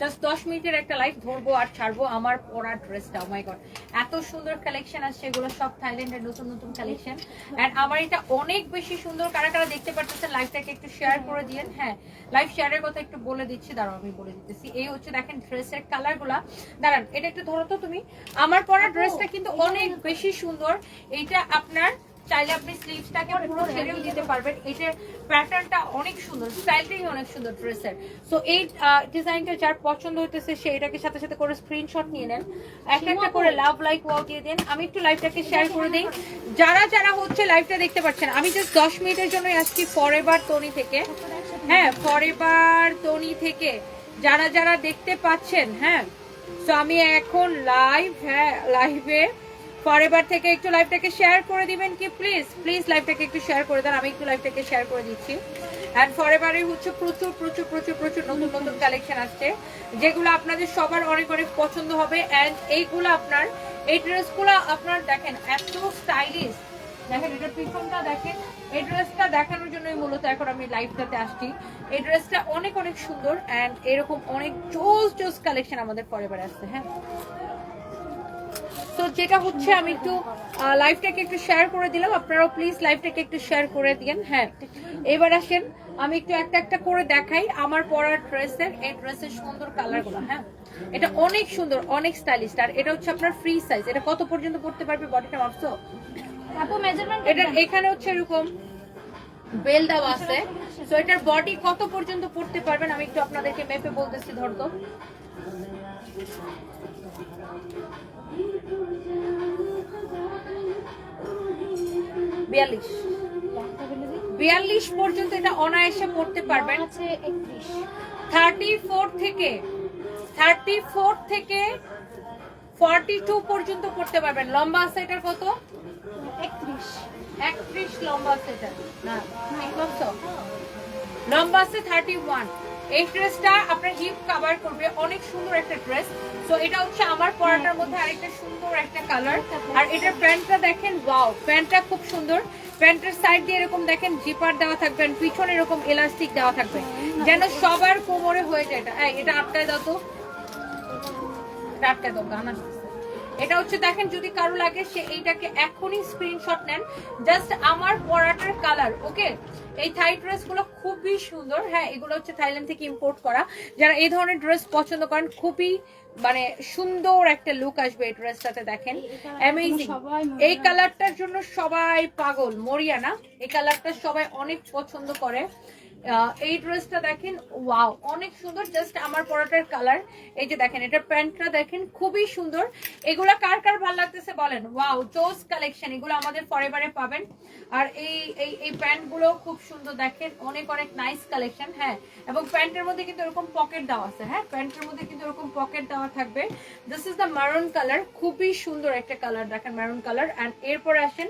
Just 10 মিনিটের একটা live ধরবো আর ছাড়বো আমার পরা ড্রেসটা। ও মাই গড, এত সুন্দর কালেকশন আসছে, এগুলো সব থাইল্যান্ডের নতুন নতুন কালেকশন। এন্ড আমার এটা অনেক বেশি সুন্দর। কারা কারা দেখতে পাচ্ছেন লাইভটাকে একটু শেয়ার করে দিয়েন। হ্যাঁ, লাইভ শেয়ারের কথা একটু বলে দিচ্ছি, দাঁড়াও আমি বলে দিতেছি। এই হচ্ছে দেখেন ড্রেসের কালারগুলা। দাঁড়ান, এটা একটু ধরো তো তুমি। আমার পরা ড্রেসটা কিন্তু অনেক বেশি সুন্দর। এইটা আপনার চাইলে আপনি স্লিভসটাকে পুরো ছেড়েও দিতে পারবেন। এটার প্যাটার্নটা অনেক সুন্দর, স্টাইলটাই অনেক সুন্দর ড্রেসের। সো এই ডিজাইনটা যার পছন্দ হইতেছে সে এটাকে সাথে সাথে করে স্ক্রিনশট নিয়ে নেন, একটা একটা করে লাভ লাইক ওয়াও দিয়ে দেন। আমি একটু লাইভটাকে শেয়ার করে দিই। যারা যারা হচ্ছে লাইভটা দেখতে পাচ্ছেন, আমি জাস্ট 10 মিনিটের জন্য আসছি ফরএভার তনি থেকে। হ্যাঁ, ফরএভার তনি থেকে যারা যারা দেখতে পাচ্ছেন, হ্যাঁ। সো আমি এখন লাইভ, হ্যাঁ লাইভে ফরএভার থেকে একটু লাইভটাকে শেয়ার করে দিবেন কি প্লিজ? প্লিজ লাইভটাকে একটু শেয়ার করে দেন, আমি একটু লাইভটাকে শেয়ার করে দিচ্ছি। এন্ড ফরএভারে হচ্ছে প্রচুর প্রচুর প্রচুর প্রচুর নতুন নতুন কালেকশন আসছে, যেগুলো আপনাদের সবার অনেক অনেক পছন্দ হবে। এন্ড এইগুলো আপনার, এই ড্রেসগুলো আপনার দেখেন এত স্টাইলিশ। দেখেন এটার পিছনটা দেখেন, এই ড্রেসটা দেখানোর জন্যই মূলত এখন আমি লাইভটাতে আসছি। এই ড্রেসটা অনেক অনেক সুন্দর এন্ড এরকম অনেক জোস জোস কালেকশন আমাদের ফরএভারে আসছে। হ্যাঁ, তো যেটা হচ্ছে আমি একটু লাইভটাকে একটু শেয়ার করে দিলাম, আপনারাও প্লিজ লাইভটাকে একটু শেয়ার করে দিন। হ্যাঁ, এবার আসেন আমি একটু একটা একটা করে দেখাই আমার পরার ড্রেসের, এই ড্রেসের সুন্দর কালারগুলো। হ্যাঁ, এটা অনেক সুন্দর, অনেক স্টাইলিশ। আর এটা হচ্ছে আপনার ফ্রি সাইজ। এটা কত পর্যন্ত পড়তে পারবে? বডিটা মাপছো আপু? মেজারমেন্ট এটা এখানে হচ্ছে এরকম বেল দেওয়া আছে। সো এটার বডি কত পর্যন্ত পড়তে পারবেন আমি একটু আপনাদেরকে মেপে বলতেছি। ধরতো 42 পর্যন্ত এটা অনায়াসে পড়তে পারবেন। 34 থেকে 42 পর্যন্ত পড়তে পারবেন। লম্বা আছে এটার কত? 31 লম্বা আছে এটা। না, লম্বা আছে 31। এই ড্রেসটা আপনার হিপ কভার করবে, অনেক সুন্দর একটা ড্রেস। সো এটা হচ্ছে আমার পরাটার মধ্যে আরেকটা সুন্দর একটা কালার। আর এটার প্যান্টটা দেখেন, ওয়াও, প্যান্টটা খুব সুন্দর। প্যান্টের সাইড দিয়ে এরকম দেখেন জিপার দেওয়া থাকবে, পিছনে এরকম এলাস্টিক দেওয়া থাকবে, যেন সবার কোমরে হয়ে যায়। এটা আটকায় দাও তো, আটকায় দাও, গান আসতেছে। এটা হচ্ছে দেখেন, যদি কারো লাগে সে এইটাকে এখনই স্ক্রিনশট নেন। জাস্ট আমার পরাটার কালার। ওকে, এই থাই ড্রেস গুলো খুবই সুন্দর। হ্যাঁ, এগুলো হচ্ছে থাইল্যান্ড থেকে ইম্পোর্ট করা। যারা এই ধরনের ড্রেস পছন্দ করেন, খুবই মানে সুন্দর একটা লুক আসবে এই ড্রেসটাতে। দেখেন অ্যামেজিং। এই কালারটার জন্য সবাই পাগল, মরিয়া না? এই কালারটা সবাই অনেক পছন্দ করে। এই ড্রেসটা দেখেন, ওয়াও, অনেক সুন্দর। জাস্ট আমার পরাটার কালার। এই যে দেখেন এটার প্যান্টটা দেখেন, খুবই সুন্দর। এগুলা কার কার ভালো লাগতেছে বলেন? ওয়াও, জোস কালেকশন। এগুলো আমাদের ফরএভারে পাবেন। আর এই এই এই প্যান্ট গুলো খুব সুন্দর, দেখেন অনেক অনেক নাইস কালেকশন। হ্যাঁ, এবং প্যান্টের মধ্যে কিন্তু এরকম পকেট দেওয়া আছে। হ্যাঁ, প্যান্টের মধ্যে কিন্তু এরকম পকেট দেওয়া থাকবে। দিস ইজ দ্য মারুন কালার, খুবই সুন্দর একটা কালার। দেখেন মারুন কালার। এন্ড এরপরে আসেন,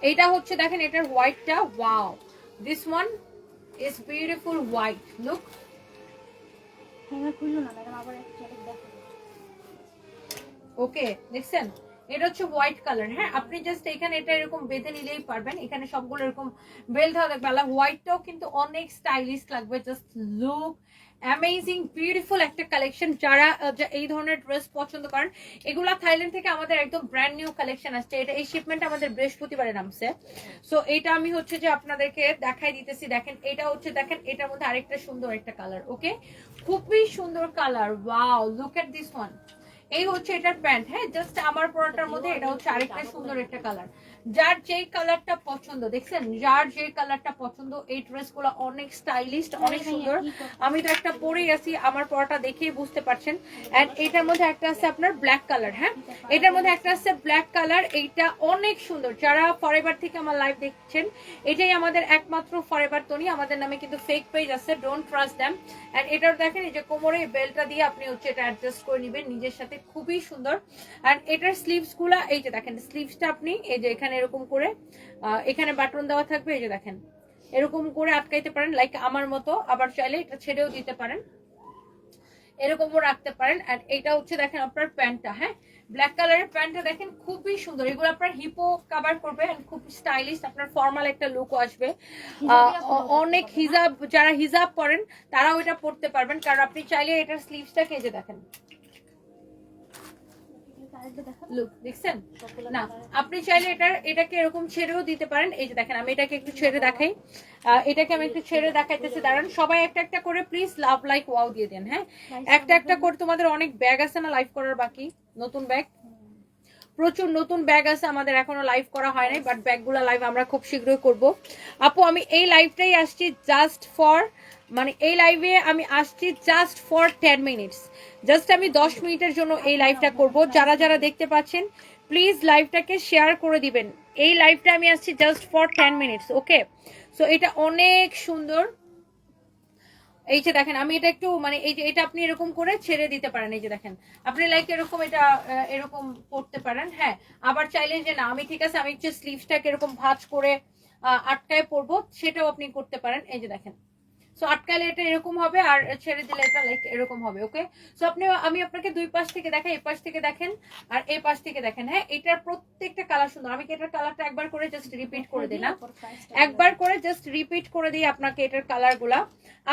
এইটা হচ্ছে দেখেন এটার হোয়াইটটা, wow, this one is beautiful white look. Okay, দেখছেন এটা হচ্ছে হোয়াইট কালার। হ্যাঁ, আপনি জাস্ট এখানে এটা এরকম বেঁধে নিলেই পারবেন। এখানে সবগুলো এরকম বেল দেওয়া থাকবে। আর হোয়াইটটাও কিন্তু অনেক স্টাইলিশ লাগবে। জাস্ট লুক অ্যামেজিং, বিউটিফুল একটা কালেকশন। যারা এই ধরনের ড্রেস পছন্দ করেন, এগুলা থাইল্যান্ড থেকে আমাদের একদম ব্র্যান্ড নিউ কালেকশন আসছে। এটা এই শিপমেন্ট আমাদের বৃহস্পতিবারে নামছে। সো এটা আমি হচ্ছে যে আপনাদেরকে দেখাই দিতেছি। দেখেন এটা হচ্ছে, দেখেন এটার মধ্যে আরেকটা সুন্দর একটা কালার। ওকে, খুবই সুন্দর colour. Wow, look at this one. এই হচ্ছে এটার প্যান্ট। হ্যাঁ, জাস্ট আমার পরাটার মধ্যে এটা হচ্ছে আরেকটা সুন্দর একটা কালার। যার যেই কালারটা পছন্দ, দেখছেন, যার যে কালারটা পছন্দ। এই ড্রেস গুলো অনেক স্টাইলিশ, অনেক সুন্দর। আমি তো একটা পরেই আছি, আমার পরাটা দেখেই বুঝতে পারছেন। এন্ড এটার মধ্যে একটা আছে আপনার ব্ল্যাক কালার। হ্যাঁ, এটার মধ্যে একটা আছে ব্ল্যাক কালার। এইটা অনেক সুন্দর। যারা ফরএভার থেকে আমার লাইভ দেখছেন, এটাই আমাদের একমাত্র ফরএভার তনি। আমাদের নামে কিন্তু ফেক পেজ আছে, ডোন্ট ট্রাস্ট দেম। এন্ড এটার দেখেন এই যে কোমরে বেলটা দিয়ে আপনি হচ্ছে এটা অ্যাডজাস্ট করে নেবেন নিজের সাথে, খুবই সুন্দর। আর এটার স্লিভস গুলা, এই যে দেখেন স্লিভসটা আপনি এই যে এখানে এরকম করে এখানে বাটন দেওয়া থাকবে। এই যে দেখেন এরকম করে আটকাইতে পারেন লাইক আমার মতো, আবার চাইলে এটা ছেড়েও দিতে পারেন। এরকমও রাখতে পারেন। আর এটা হচ্ছে দেখেন আপনার প্যান্টটা, হ্যাঁ ব্ল্যাক কালারের প্যান্টটা দেখেন খুবই সুন্দর, এগুলো আপনার হিপো কভার করবে এন্ড খুব স্টাইলিশ, আপনার ফর্মাল একটা লুকও আসবে। অনেক হিজাব, যারা হিজাব পরেন তারাও এটা পরতে পারবেন, কারণ আপনি চাইলে এটার স্লিভসটাকে এই যে দেখেন লুক দেখছেন না, আপনি চাইলে এটাকে এরকম ছেড়েও দিতে পারেন। এই যে দেখেন আমি এটাকে একটু ছেড়ে দেখাই, এটাকে আমি একটু ছেড়ে দেখাইতেছি, দাঁড়ান সবাই একটা একটা করে প্লিজ লাভ লাইক ওয়াও দিয়ে দেন। হ্যাঁ একটা একটা করে, তোমাদের অনেক ব্যাগ আছে না লাইভ করার বাকি, নতুন ব্যাগ প্রচুর নতুন ব্যাগ আছে আমাদের, এখনো লাইভ করা হয় নাই, বাট ব্যাগগুলো লাইভ আমরা খুব শীঘ্রই করব। আপু আমি এই লাইভটাই আসছি জাস্ট ফর, মানে এই লাইভে আমি আসছি জাস্ট ফর 10 মিনিটস, জাস্ট আমি 10 মিনিটের জন্য এই লাইভটা করব। যারা যারা দেখতে পাচ্ছেন প্লিজ লাইভটাকে শেয়ার করে দিবেন। এই লাইভটা আমি আসছি just for 10 minutes, okay. So এটা অনেক সুন্দর, এই যে দেখেন আমি এটা একটু মানে এই যে এটা আপনি এরকম করে ছেড়ে দিতে পারেন, এই যে দেখেন আপনি লাইক এরকম এটা এরকম করতে পারেন। হ্যাঁ আবার চাইলে যে না আমি ঠিক আছে আমি একটু স্লিভসটাকে এরকম ভাঁজ করে আটকায় পরবো, সেটাও আপনি করতে পারেন। এই যে দেখেন সো আটকালে এটা এরকম হবে আর ছেড়ে দিলে এটা লাইক এরকম হবে, ওকে। সো আপনি, আমি আপনাকে দুই পাশ থেকে দেখাই, এই পাশ থেকে দেখেন আর এই পাশ থেকে দেখেন। হ্যাঁ এটার প্রত্যেকটা কালার সুন্দর, আমি কি এটার কালারটা একবার করে জাস্ট রিপিট করে দিই না, একবার করে জাস্ট রিপিট করে দিই আপনাকে এটার কালারগুলা।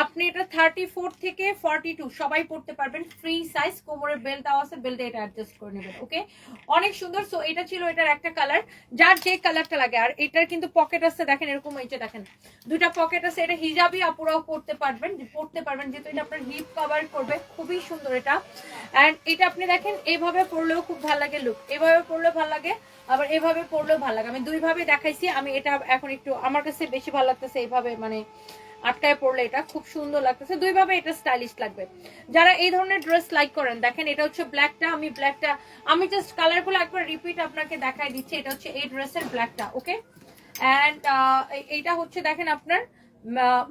আপনি এটা 34 থেকে 42 সবাই পড়তে পারবেন, ফ্রি সাইজ, কোমরের বেল্ট দেওয়া আছে, বেল্টে এটা অ্যাডজাস্ট করে নেবেন, ওকে। অনেক সুন্দর। সো এটা ছিল এটার একটা কালার, যার যে কালারটা লাগে। আর এটার কিন্তু পকেট আছে দেখেন এরকম, এই যে দেখেন দুইটা পকেট আছে, এটা হিজাবি আপুরাও পড়তে পারবেন যেহেতু এটা আপনার হিপ কভার করবে, খুবই সুন্দর এটা। এন্ড এটা আপনি দেখেন এইভাবে পরলেও খুব ভালো লাগে লুক, এভাবে পরলেও ভালো লাগে, আবার এভাবে পরলেও ভালো লাগে। আমি দুইভাবে দেখাইছি, আমি এটা এখন একটু আমার কাছে বেশি ভালো লাগতেছে এইভাবে, মানে আটকায় পড়লে এটা খুব সুন্দর লাগতেছে, দুইভাবে এটা স্টাইলিশ লাগবে। যারা এই ধরনের ড্রেস লাইক করেন, দেখেন এটা হচ্ছে ব্ল্যাকটা, আমি জাস্ট কালারগুলো একবার রিপিট আপনাকে দেখাই দিচ্ছি। এটা হচ্ছে এই ড্রেসের ব্ল্যাকটা, ওকে। এন্ড এইটা হচ্ছে দেখেন আপনার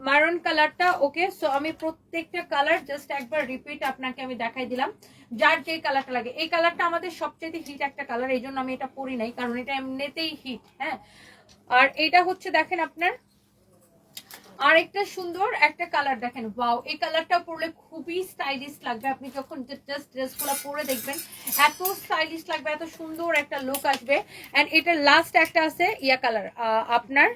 মারুন কালারটা, ওকে। সো আমি প্রত্যেকটা কালার জাস্ট একবার রিপিট আপনাকে আমি দেখাই দিলাম, যার যে কালারটা লাগে। এই কালারটা আমাদের সবচেয়ে হিট একটা কালার, এই জন্য আমি এটা পরি নাই, কারণ এটা এমনিতেই হিট। হ্যাঁ আর এটা হচ্ছে দেখেন আপনার আরেকটা সুন্দর একটা কালার, দেখেন ওয়াও, এই কালারটা পরলে খুবই স্টাইলিশ লাগবে। আপনি যখন জাস্ট ড্রেসগুলো পরে দেখবেন এত স্টাইলিশ লাগবে, এত সুন্দর একটা লুক আসবে। এন্ড এটা লাস্ট একটা আছে ইয়া কালার, আপনার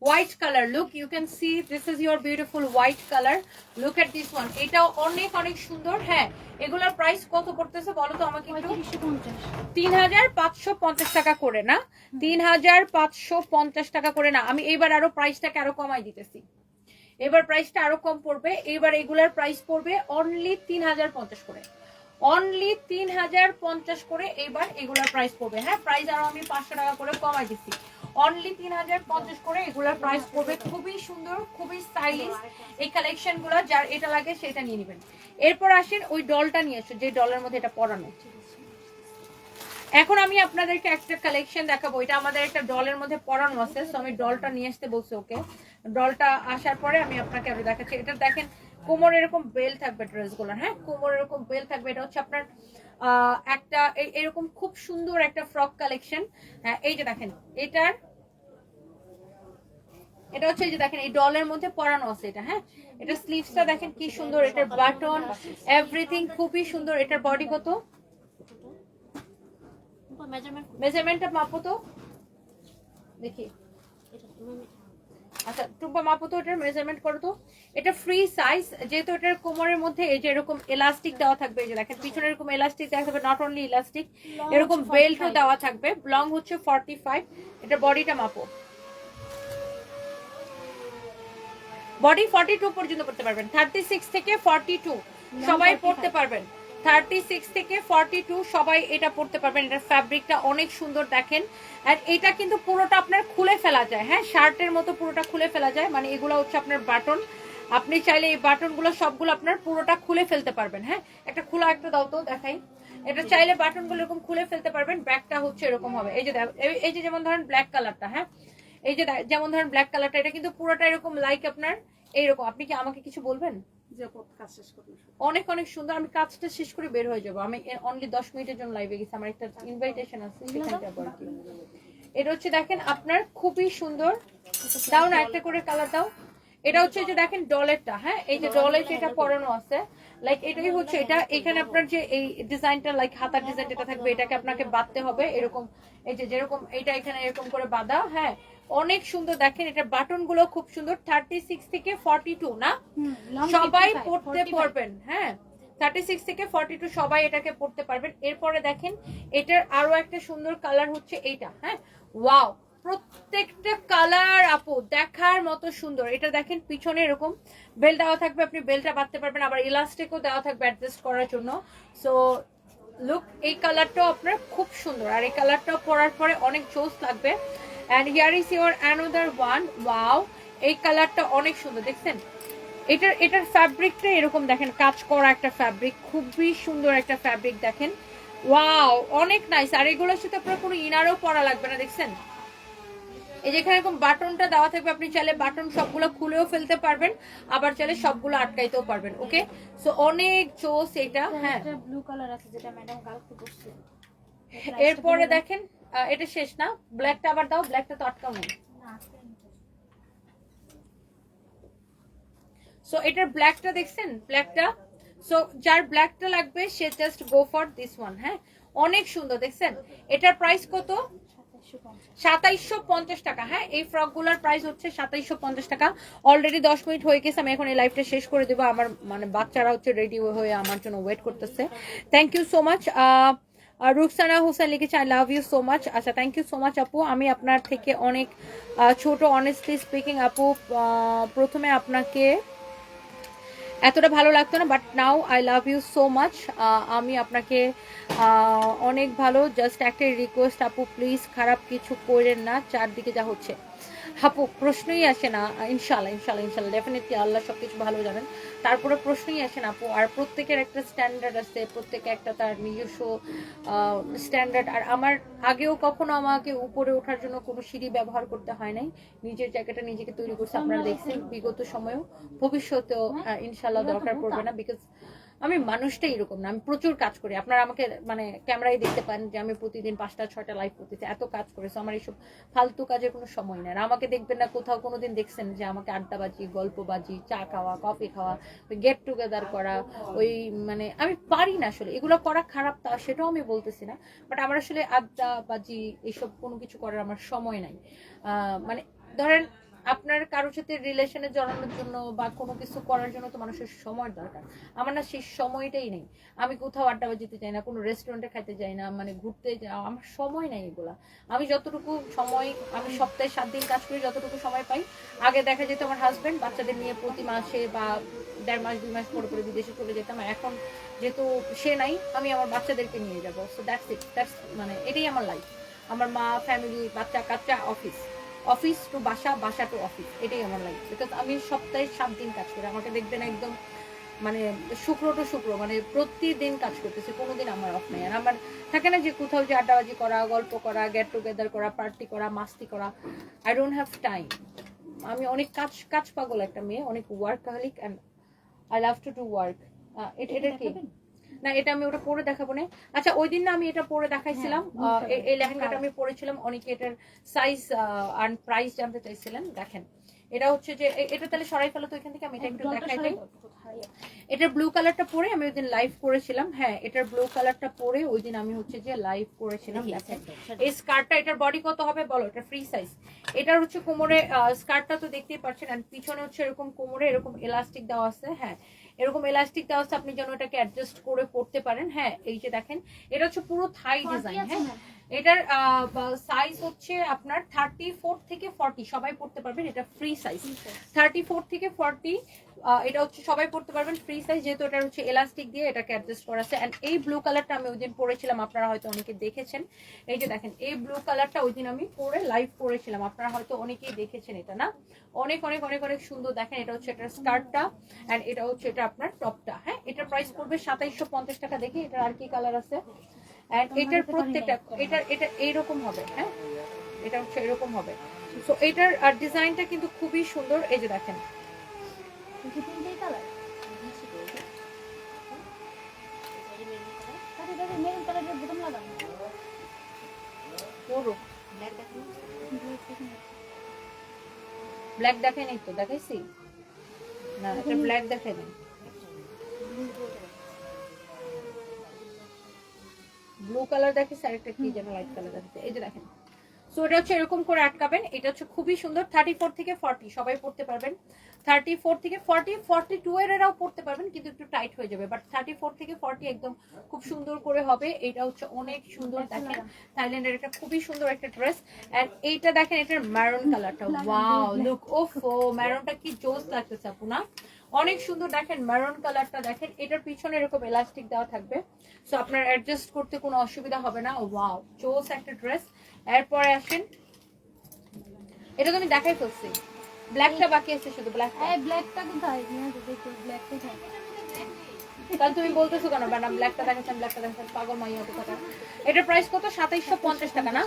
white colour. Look you can see this is your beautiful white colour, look at this one, এটাও অনেক অনেক সুন্দর। হ্যাঁ এগুলোর প্রাইস কত পড়তেছে বলো তো আমাকে একটু? 3550 টাকা করে না, 3550 টাকা করে না, আমি এইবার আরো প্রাইসটাকে আরো কমাই দিতেছি, এবার প্রাইসটা আরো কম পড়বে। এবার এগুলার প্রাইস পড়বে অনলি 3050 করে, অনলি 3050 করে এবার এগুলার প্রাইস পড়বে। হ্যাঁ প্রাইস আরো আমি 500 টাকা করে কমাই দিচ্ছি, অনলি 3050 করে এগুলার প্রাইস পড়বে। খুবই সুন্দর, খুবই স্টাইলিশ এই কালেকশন গুলো, যার এটা লাগে সেটা নিয়ে নেবেন। এরপর আসেন ওই ডলটা নিয়ে আসো, যে ডলের মধ্যে এটা পরানো। এখন আমি আপনাদেরকে একটা কালেকশন দেখাবো, এটা আমাদের একটা ডলের মধ্যে পরানো আছে, সো আমি ডলটা নিয়ে আসতে বলছি, ওকে। ডলটা আসার পরে আমি আপনাকে আরো দেখাচ্ছি। এটা দেখেন কোমর এরকম বেল থাকবে ড্রেসগুলোর, হ্যাঁ কোমর এরকম বেল থাকবে। এটা হচ্ছে আপনার একটা এরকম খুব সুন্দর একটা ফ্রক কালেকশন। হ্যাঁ এই যে দেখেন এটা হচ্ছে এই যে দেখেন এই ডলের মধ্যে পরানো আছে এটা। হ্যাঁ এটা স্লিভসটা দেখেন কি সুন্দর, এটার বাটন এভরিথিং খুবই সুন্দর। এটার বডি কত, মেজারমেন্টটা মাপো তো দেখি, আচ্ছা টুম্পা মাপো তো, এটার মেজারমেন্ট করো তো। এটা ফ্রি সাইজ, যেহেতু এটার কোমরের মধ্যে এই যে এরকম এলাস্টিক দেওয়া থাকবে, এই যে দেখেন পিছনে এরকম এলাস্টিক দেওয়া থাকবে, নট অনলি ইলাস্টিক, এরকম বেল্টও দেওয়া থাকবে। লং হচ্ছে 45, এটা বডিটা মাপো, বডি 42 পর্যন্ত করতে পারবেন, 36 থেকে 42 সবাই পড়তে পারবেন, 36 থেকে 42 সবাই এটা পড়তে পারবেন। এটার ফ্যাব্রিকটা অনেক সুন্দর দেখেন, আর এটা কিন্তু পুরোটা আপনার খুলে ফেলা যায়। হ্যাঁ শার্টের মতো পুরোটা খুলে ফেলা যায়, মানে এগুলো হচ্ছে আপনার বাটন, আপনি চাইলে এই বাটনগুলো সবগুলো আপনার পুরোটা খুলে ফেলতে পারবেন। হ্যাঁ একটা খোলা একটা দাও তো দেখাই, এটা চাইলে বাটনগুলো এরকম খুলে ফেলতে পারবেন। ব্যাকটা হচ্ছে এরকম হবে, এই যে যেমন ধরেন ব্ল্যাক কালারটা, হ্যাঁ এই যে যেমন ধরেন ব্ল্যাক কালারটা, এটা কিন্তু পুরোটা এরকম লাইক আপনার এইরকম। আপনি কি আমাকে কিছু বলবেন? অনেক অনেক সুন্দর, আমি কাজটা শেষ করে বের হয়ে যাবো, আমি অনলি 10 মিনিটের জন্য লাইভে গেছি, আমার একটা ইনভাইটেশন আছে সেখানে যাবো আর কি। এটা হচ্ছে দেখেন আপনার খুবই সুন্দর, দাও না একটা করে কালার দাও। এটা হচ্ছে যে দেখেন ডলেরটা, হ্যাঁ এই যে ডলের যেটা পরানো আছে লাইক এটাই হচ্ছে এটা। এখানে আপনার যে এই ডিজাইনটা লাইক হাতার ডিজাইন যেটা থাকবে এটাকে আপনাকে বাঁধতে হবে এরকম, এই যে যেরকম এইটা এখানে এরকম করে বাঁধা, হ্যাঁ অনেক সুন্দর। দেখেন এটা বাটন গুলো খুব সুন্দর, 36 থেকে 42 না, সবাই পড়তে পারবেন, হ্যাঁ 36 থেকে 42 সবাই এটাকে পড়তে পারবেন। এরপরে দেখেন এটার আরো একটা সুন্দর কালার হচ্ছে এইটা, হ্যাঁ ওয়াও প্রত্যেকটা কালার আপু দেখার মতো সুন্দর। এটা দেখেন পিছনে এরকম বেল দেওয়া থাকবে, আপনি বেলটা বাঁধতে পারবেন, আবার ইলাস্টিকও দেওয়া থাকবে অ্যাডজাস্ট করার জন্য। সো লুক এই কালারটাও আপনার খুব সুন্দর, আর এই কালারটাও পরার পরে অনেক জোস লাগবে। And here is your another one, wow এই কালারটা অনেক সুন্দর দেখছেন। এটার ফ্যাব্রিকটা এরকম দেখেন, কাজ করা একটা ফ্যাব্রিক, খুবই সুন্দর একটা ফ্যাব্রিক দেখেন, ওয়াও অনেক নাইস। আর এগুলোর সাথে আপনার কোনো ইনারও পরা লাগবে না, দেখছেন এই যেখানে এরকম বাটনটা দেওয়া থাকবে, আপনি চাইলে বাটন সবগুলো খুলেও ফেলতে পারবেন, আবার চাইলে সবগুলো আটকাইতেও পারবেন। ওকে সো অনেক জোস এটা। হ্যাঁ ব্লু কালার আছে যেটা ম্যাডাম কালকে পরছে। এরপরে দেখেন এটা শেষ না, ব্ল্যাকটা আবার দাও, ব্ল্যাকটা তো আটকাও নেই। সো এটার ব্ল্যাকটা দেখছেন, ব্ল্যাকটা সো যার ব্ল্যাকটা লাগবে সে just go for this one. হ্যাঁ অনেক সুন্দর দেখছেন। এটার প্রাইস কত? 2750 টাকা। হ্যাঁ এই ফ্রক গুলার প্রাইস হচ্ছে 2750 টাকা। অলরেডি 10 মিনিট হয়ে গেছে, আমি এখন এই লাইভটা শেষ করে দেবো। আমার মানে বাচ্চারা হচ্ছে রেডি হয়ে আমার জন্য ওয়েট করতেছে। Thank you so much. Ruksana Hossain লিখেছে I love you so much. আচ্ছা থ্যাংক ইউ সো মাচ আপু, আমি আপনার থেকে অনেক ছোট, অনেস্টলি স্পিকিং আপু প্রথমে আপনাকে এতটা ভালো লাগতো না, but now I love you so much. আমি আপনাকে অনেক ভালো। জাস্ট একটা রিকোয়েস্ট আপু প্লিজ খারাপ কিছু করেন না, চারদিকে যা হচ্ছে আপু প্রশ্নই আসে না। ইনশাল্লাহ ইনশাল্লাহ ইনশাল্লাহ ডেফিনেটলি আল্লাহ সবকিছু ভালো জানেন, তারপরে প্রশ্নই আসে না আপু। আর প্রত্যেকের একটা স্ট্যান্ডার্ড আছে, প্রত্যেকে একটা তার নিজস্ব স্ট্যান্ডার্ড। আর আমার আগেও কখনো আমাকে উপরে ওঠার জন্য কোনো সিঁড়ি ব্যবহার করতে হয় নাই, নিজের জায়গাটা নিজেকে তৈরি করছে। আপনারা দেখছেন বিগত সময়েও, ভবিষ্যতেও ইনশাল্লাহ দরকার পড়বে না, বিকজ আমি মানুষটাই এরকম না, আমি প্রচুর কাজ করি। আপনারা আমাকে মানে ক্যামেরায় দেখতে পান যে আমি প্রতিদিন 5টা 6টা লাইভ করতেছি, এত কাজ করেছি, আমার এইসব ফালতু কাজের কোনো সময় নেই। আর আমাকে দেখবেন না কোথাও কোনোদিন দেখছেন যে আমাকে আড্ডাবাজি, গল্পবাজি, চা খাওয়া, কফি খাওয়া, ওই গেট টুগেদার করা, ওই মানে আমি পারি না আসলে। এগুলো করা খারাপ তা সেটাও আমি বলতেছি না, বাট আমার আসলে আড্ডাবাজি এইসব কোনো কিছু করার আমার সময় নাই। মানে ধরেন আপনার কারোর সাথে রিলেশনে জড়ানোর জন্য বা কোনো কিছু করার জন্য তো মানুষের সময় দরকার, আমার না সেই সময়টাই নেই। আমি কোথাও আড্ডাবাজিতে যাই না, কোনো রেস্টুরেন্টে খাইতে যাই না, মানে ঘুরতে যাওয়া আমার সময় নেই এগুলা। আমি যতটুকু সময়, আমি সপ্তাহে 7 দিন কাজ করি, যতটুকু সময় পাই। আগে দেখা যেত আমার হাজবেন্ড বাচ্চাদের নিয়ে প্রতি মাসে বা 1.5 মাস 2 মাস পরে পরে বিদেশে চলে যেতাম। এখন যেহেতু সে নাই, আমি আমার বাচ্চাদেরকে নিয়ে যাবো। সো দ্যাটস ইট, দ্যাটস মানে এটাই আমার লাইফ। আমার মা, ফ্যামিলি, বাচ্চা কাচ্চা, অফিস, অফিস টু বাসা, বাসা টু অফিস, এটাই আমার লাইফ। বিকজ আমি সপ্তাহে 7 দিন কাজ করি, আমাকে দেখবেন একদম মানে শুক্র টু শুক্র মানে প্রতিদিন কাজ করতেছি, কোনোদিন আমার অফ নেই। আর আমার থাকে না যে কোথাও যে আড্ডাবাজি করা, গল্প করা, গেট টুগেদার করা, পার্টি করা, মাস্তি করা, আই ডোন্ট হ্যাভ টাইম। আমি অনেক কাজ কাজ পাগল একটা মেয়ে, অনেক workaholic, and I love to do work. এটা কি না, এটা আমি ওটা পরে দেখাবো না। আচ্ছা ওই দিন না আমি এটা পরে দেখাইছিলাম, এই লেহেঙ্গাটা আমি পরেছিলাম, অনেকে এটার সাইজ আর প্রাইস জানতে চাইছিলেন। দেখেন এটা হচ্ছে যে এটা তাহলে সরাই ফেলো তো এখান থেকে, আমি এটা একটু দেখাই দিই। এটার ব্লু কালারটা পরে আমি ওই দিন লাইভ করেছিলাম। হ্যাঁ এটার ব্লু কালারটা পরে ওই দিন আমি হচ্ছে যে লাইভ করেছিলাম। এই স্কার্টটা, এটার বডি কত হবে বলো? এটা ফ্রি সাইজ। এটার হচ্ছে কোমরে স্কার্টটা তো দেখতেই পাচ্ছেন, আর পিছনে হচ্ছে এরকম কোমরে এরকম এলাস্টিক দেওয়া আছে। হ্যাঁ এরকম এলাস্টিক দেওয়া আছে, আপনি যেন এটাকে অ্যাডজাস্ট করে পড়তে পারেন। হ্যাঁ এই যে দেখেন এটা হচ্ছে পুরো থাই ডিজাইন। হ্যাঁ এটার সাইজ হচ্ছে আপনার 34 থেকে 40 সবাই পড়তে পারবেন, এটা ফ্রি সাইজ। 34 থেকে 40 এটা হচ্ছে সবাই পড়তে পারবেন, ফ্রি সাইজ, যেহেতু এটা হচ্ছে এলাস্টিক দিয়ে এটাকে অ্যাডজাস্ট করা আছে। এন্ড এই ব্লু কালারটা আমি ওইদিন পরেছিলাম, আপনারা হয়তো অনেকে দেখেছেন। এই যে দেখেন এই ব্লু কালারটা ওইদিন আমি পরে লাইভ করেছিলাম, আপনারা হয়তো অনেকেই দেখেছেন এটা না। অনেক অনেক অনেক অনেক সুন্দর। দেখেন এটা হচ্ছে এটার স্কার্টটা, এন্ড এটা হচ্ছে এটা আপনার টপটা। হ্যাঁ এটার প্রাইস পড়বে 2750 টাকা। দেখি এটার আর কি কালার আছে। এন্ড এটার প্রত্যেকটা এটা এইরকম হবে। হ্যাঁ এটা হচ্ছে এরকম হবে। সো এটার ডিজাইনটা কিন্তু খুবই সুন্দর। এই যে দেখেন ব্ল্যাক দেখাই নাই তো, দেখাইছি না এটা ব্ল্যাক দেখাই দেন, ব্লু কালার দেখে আরেকটা কি যেন লাইট কালার দেখে, এই যে দেখেন। সো এটা হচ্ছে এরকম করে আটকাবেন, এটা হচ্ছে খুবই সুন্দর। 34 থেকে 40 সবাই পড়তে পারবেন, 34 থেকে 40, 42 এরাও পড়তে পারবেন, কিন্তু একটু টাইট হয়ে যাবে, বাট 34 থেকে 40 একদম খুব সুন্দর করে হবে। এটা হচ্ছে অনেক সুন্দর, দেখেন থাইল্যান্ডের এটা খুবই সুন্দর একটা ড্রেস। এন্ড এইটা দেখেন, এটার ম্যারুন কালারটা, ওয়াও লুক, ওফো ম্যারুনটা কি জোস লাগতেছে আপু না, অনেক সুন্দর। দেখেন ম্যারুন কালারটা দেখেন, এটার পিছনে এরকম এলাস্টিক দেওয়া থাকবে, সো আপনার অ্যাডজাস্ট করতে কোনো অসুবিধা হবে না। ওয়াও জোস একটা ড্রেস। এরপরে আসেন, এটা তো আমি দেখাই ফেলছি, ব্ল্যাকটা বাকি আছে শুধু ব্ল্যাকটা। এই ব্ল্যাকটা কোথায়? নিয়ে দেখো ব্ল্যাক কোথায়? তাহলে তুমি বলতেছো কেন ম্যাডাম ব্ল্যাকটা দেখাচ্ছেন, ব্ল্যাকটা দেখাচ্ছেন, পাগল মাইয়া কোথাকার। এটার প্রাইস কত? 2750 টাকা না?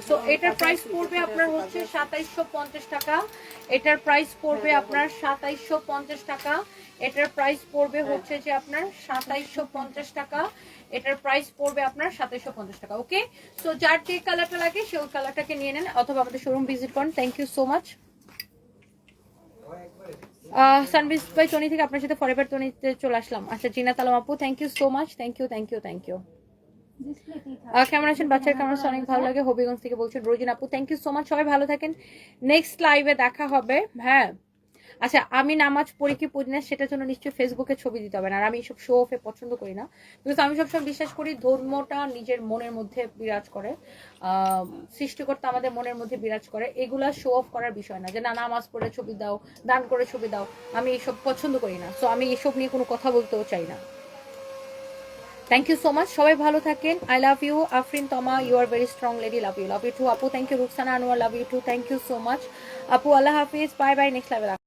সো এটার প্রাইস পড়বে আপনার হচ্ছে 2750 টাকা। এটার প্রাইস পড়বে আপনার 2750 টাকা। এটার প্রাইস পড়বে হচ্ছে যে আপনার 2750 টাকা। এটার প্রাইস পড়বে আপনার 2750 টাকা। ওকে, সো যার যে কালারটা লাগে সেই কালারটাকে নিয়ে নেন, অথবা আমাদের শোরুম ভিজিট করুন। Thank you so much. Sunbiz by Tony থেকে আপনার সাথে ফরএভার টনিতে চলে আসলাম। আচ্ছা জিনাত আলম আপু, thank you so much, thank you thank you thank you. কেমন আছেন বাচ্চার? কেমন আছেন? অনেক ভালো লাগে। হবিগঞ্জ থেকে বলছেন রোজিন আপু, থ্যাংক ইউ সো মাচ। সবাই ভালো থাকেন, নেক্সট লাইভে দেখা হবে। হ্যাঁ আচ্ছা, আমি নামাজ পড়ি কি পড়ি না সেটার জন্য নিশ্চয়ই ফেসবুকে ছবি দিতে হবে না, আর আমি এইসব শো অফে পছন্দ করি না, বিকজ আমি সবসময় বিশ্বাস করি ধর্মটা নিজের মনের মধ্যে বিরাজ করে, সৃষ্টিকর্তা আমাদের মনের মধ্যে বিরাজ করে, এগুলা শো অফ করার বিষয় না, যে না নামাজ পড়ে ছবি দাও, দান করে ছবি দাও, আমি এইসব পছন্দ করি না। সো আমি এসব নিয়ে কোনো কথা বলতেও চাই না। থ্যাংক ইউ সো মাচ, সবাই ভালো থাকেন। I love you Afrin Toma, you are very strong lady, love you too আপু, thank you Ruksana Anwar, love you too, thank you so much আপু, আল্লাহ হাফিজ, বাই বাই, নেক্সট লাইভে